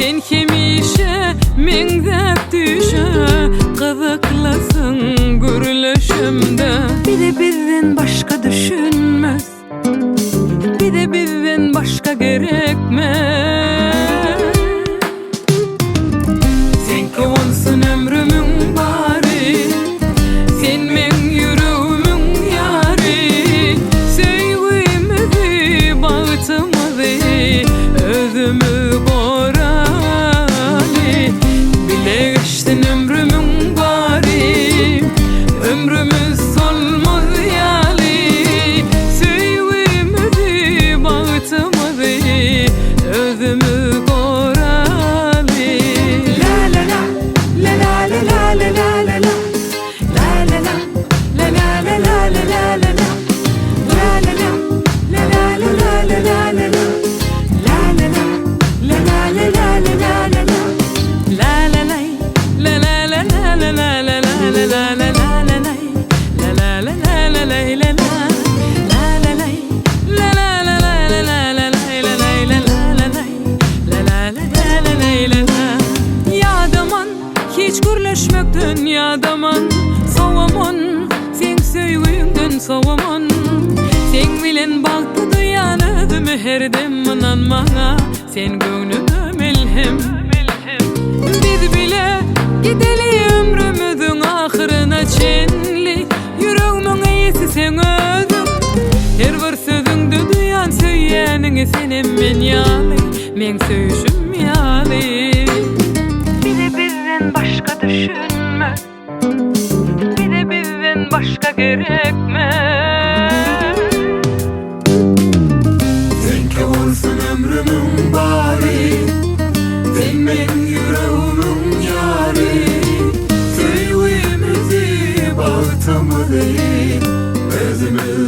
Sen hemişe mengzep düşe kızıklasın gürleşimde. Bir de bizden başka düşünmez, bir de bizden başka gerekmez. Sen kavunsun ömrümün bari, sen men yüreğimin yari. Sevgimizi, bağıtımızı, özümü borali. Bile geçtin ömrümün bari, ömrümüz solmaz yali. Sevgimizi, bağıtımızı, özümü borali. La la la, la la la la la la la. La la la, la la la la la la la la. La la la, la la la la la la la la. La la la, la la la la la la la la. La la la, la la la la la la la la la la la la la. La la la la la la la la. La la la, la la la la la la la la la la la la la la. Yadaman hiç gürleşmekten yadaman, soğaman sen söýgüňden soğaman. Sen bilen balty dünýany herdem inanmaňa, sen göňnüme melhem. Biz bile gideli ömrümüzün ahyryna çenli, yüreğimin eýesi sen özüň. Her bir sözüňde duýan söýýäniňi senem men ýaly, men söýüşüm ýaly. Bir de bizden başka düşünmez, bir de bizden başka gerekmez. Sen kavunsun ömrümün bari, sen men yüreğimin yari. Sevgimizi, bağıtımızı, özümüz